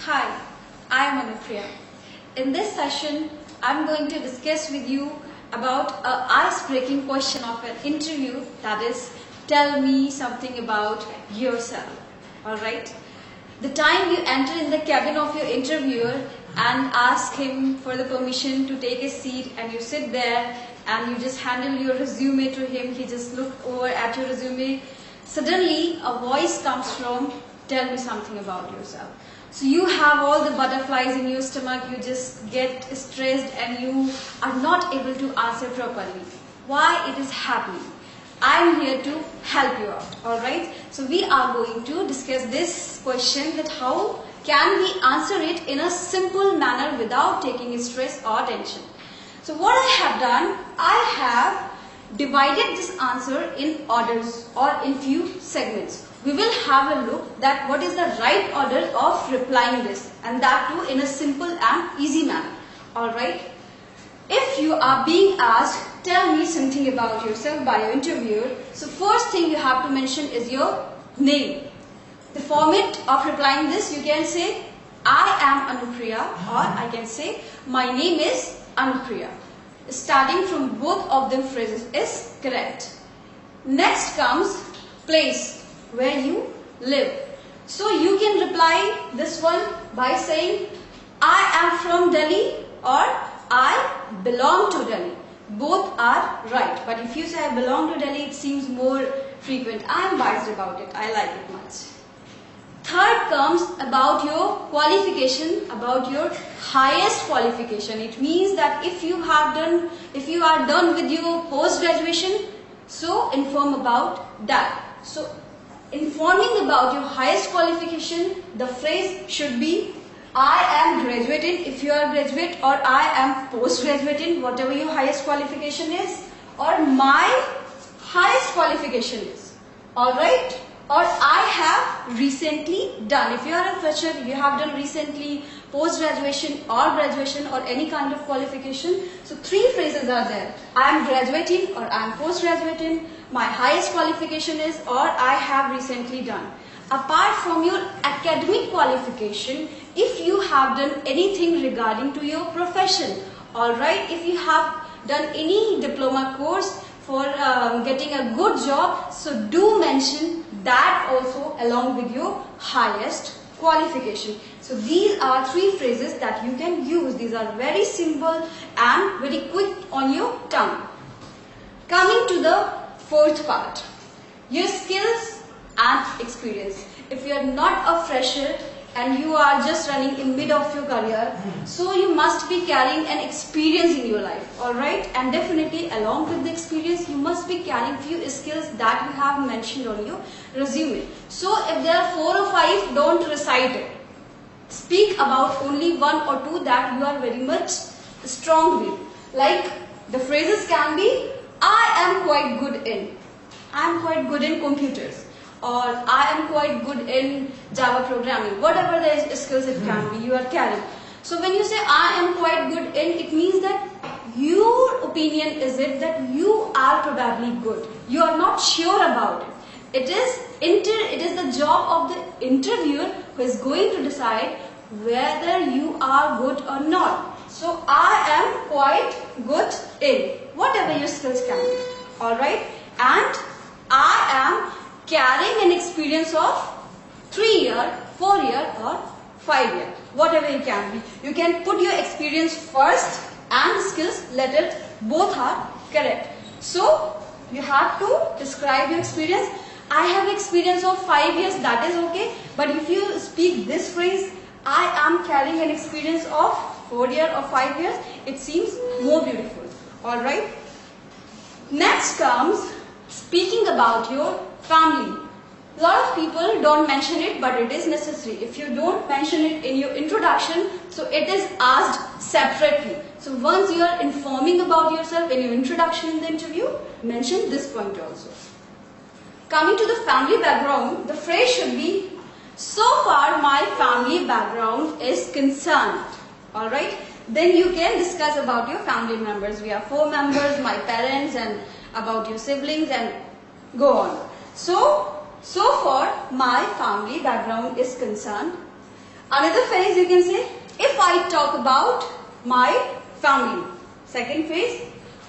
Hi, I am Anupriya. In this session, I am going to discuss with you about an ice-breaking question of an interview, that is, tell me something about yourself. Alright? The time you enter in the cabin of your interviewer and ask him for the permission to take a seat, and you sit there and you just handle your resume to him, he just looked over at your resume. Suddenly a voice comes from, tell me something about yourself. So you have all the butterflies in your stomach, you just get stressed and you are not able to answer properly. Why it is happening? I am here to help you out, alright? So we are going to discuss this question, that how can we answer it in a simple manner without taking stress or tension. So what I have done, I have divided this answer in orders or in few segments. We will have a look that what is the right order of replying this, and that too in a simple and easy manner. Alright? If you are being asked, tell me something about yourself by your interviewer, so first thing you have to mention is your name. The format of replying this, you can say, I am Anupriya, or I can say, my name is Anupriya. Starting from both of them phrases is correct. Next comes place, where you live. So you can reply this one by saying, I am from Delhi or I belong to Delhi. Both are right. But if you say I belong to Delhi, it seems more frequent. I am biased about it. I like it much. Third comes about your qualification, about your highest qualification. It means that if you are done with your post-graduation, so inform about that. So informing about your highest qualification, the phrase should be, I am graduated if you are graduate, or I am post-graduated, whatever your highest qualification is, or my highest qualification is. Alright? Or I have recently done. If you are a fresher, you have done recently post-graduation or graduation or any kind of qualification. So three phrases are there. I am graduating or I am post-graduating. My highest qualification is, or I have recently done. Apart from your academic qualification, if you have done anything regarding to your profession, alright, if you have done any diploma course for getting a good job, so do mention that also along with your highest qualification. So these are three phrases that you can use. These are very simple and very quick on your tongue. Coming to the fourth part, your skills and experience. If you are not a fresher and you are just running in mid of your career, so you must be carrying an experience in your life, alright? And definitely along with the experience, you must be carrying few skills that you have mentioned on your resume. So if there are 4 or 5, don't recite it. Speak about only 1 or 2 that you are very much strong with. Like the phrases can be, I am quite good in. I am quite good in computers. Or I am quite good in Java programming. Whatever the skills it can be, you are carrying. So when you say I am quite good in, it means that your opinion is it that you are probably good. You are not sure about it. It is the job of the interviewer who is going to decide whether you are good or not. So I am quite good in whatever your skills can be. Alright? And I am carrying an experience of 3 year, 4 year or 5 year, whatever you can be. You can put your experience first and the skills later, both are correct. So you have to describe your experience. I have experience of 5 years, that is okay. But if you speak this phrase, I am carrying an experience of 4 years or 5 years, it seems more beautiful. Alright. Next comes speaking about your family. A lot of people don't mention it, but it is necessary. If you don't mention it in your introduction, so it is asked separately. So once you are informing about yourself in your introduction in the interview, mention this point also. Coming to the family background, the phrase should be, so far my family background is concerned. Alright? Then you can discuss about your family members. We are 4 members, my parents, and about your siblings, and go on. So far my family background is concerned. Another phrase you can say, if I talk about my family. Second phrase,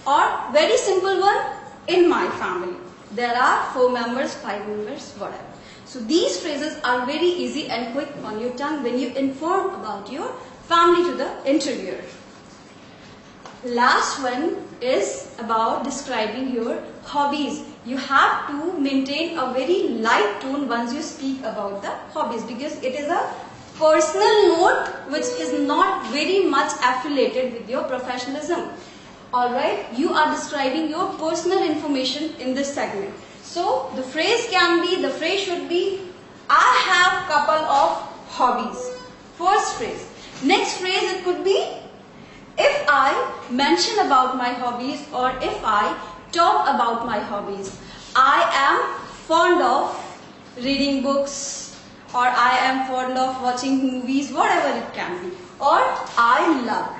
or very simple one, in my family. There are 4 members, 5 members, whatever. So these phrases are very easy and quick on your tongue when you inform about your family to the interviewer. Last one is about describing your hobbies. You have to maintain a very light tone once you speak about the hobbies, because it is a personal note which is not very much affiliated with your professionalism. Alright, you are describing your personal information in this segment. So the phrase should be, I have couple of hobbies. First phrase. Next phrase, it could be, if I mention about my hobbies, or if I talk about my hobbies. I am fond of reading books, or I am fond of watching movies, whatever it can be. Or I love.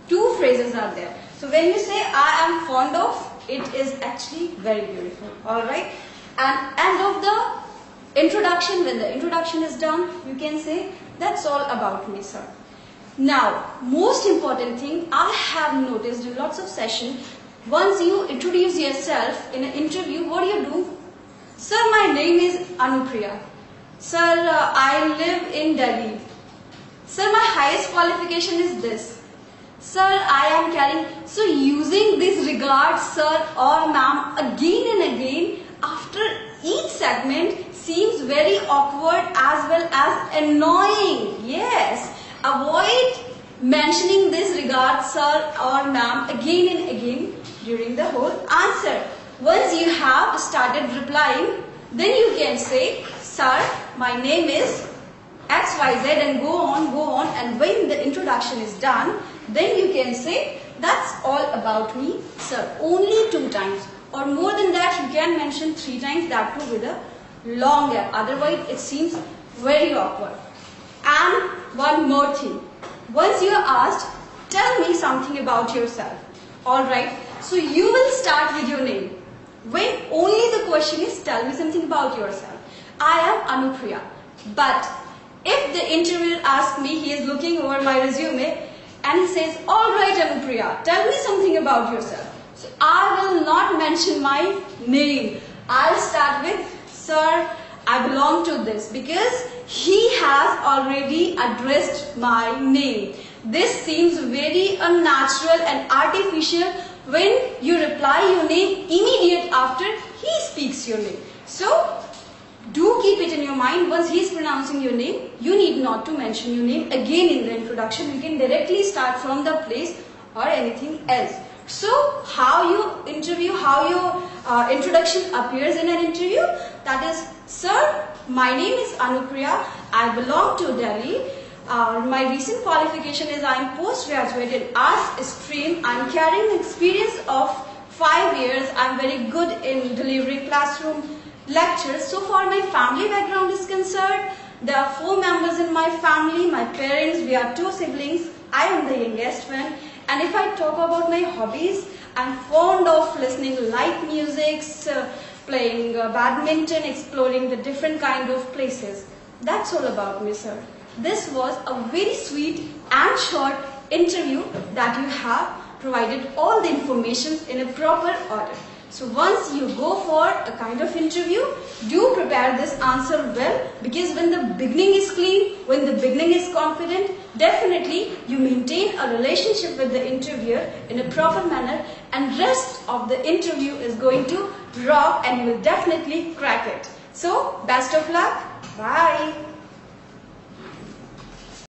2 phrases are there. So when you say I am fond of, it is actually very beautiful. Alright. And end of the introduction, when the introduction is done, you can say, that's all about me, sir. Now, most important thing I have noticed in lots of sessions, once you introduce yourself in an interview, what do? Sir, my name is Anupriya. Sir, I live in Delhi. Sir, my highest qualification is this. Sir, I am carrying. So using this regard, sir or ma'am, again and again after each segment seems very awkward as well as annoying. Yes, avoid mentioning this regard, sir or ma'am, again and again during the whole answer. Once you have started replying, then you can say, sir, my name is XYZ, and go on, and when the introduction is done, then you can say, that's all about me, sir. Only 2 times, or more than that you can mention 3 times, that too with a long gap, otherwise it seems very awkward. And one more thing, once you are asked, tell me something about yourself. Alright, so you will start with your name. When only the question is, tell me something about yourself. I am Anupriya. But if the interviewer asks me, he is looking over my resume and he says, alright Anupriya, tell me something about yourself. So I will not mention my name. I'll start with, sir, I belong to this, because he has already addressed my name. This seems very unnatural and artificial when you reply your name immediate after he speaks your name. So do keep it in your mind, once he is pronouncing your name, you need not to mention your name again in the introduction. You can directly start from the place or anything else. So how you interview, how your introduction appears in an interview, that is, sir, my name is Anupriya, I belong to Delhi. My recent qualification is I am postgraduate in arts stream. I am carrying experience of 5 years. I am very good in delivering classroom lectures. So far my family background is concerned, there are 4 members in my family, my parents, we are 2 siblings, I am the youngest one. And if I talk about my hobbies, I am fond of listening light music, playing badminton, exploring the different kind of places. That's all about me, sir. This was a very sweet and short interview that you have provided all the information in a proper order. So once you go for a kind of interview, do prepare this answer well, because when the beginning is clean, when the beginning is confident, definitely you maintain a relationship with the interviewer in a proper manner, and rest of the interview is going to rock and you will definitely crack it. So best of luck. Bye.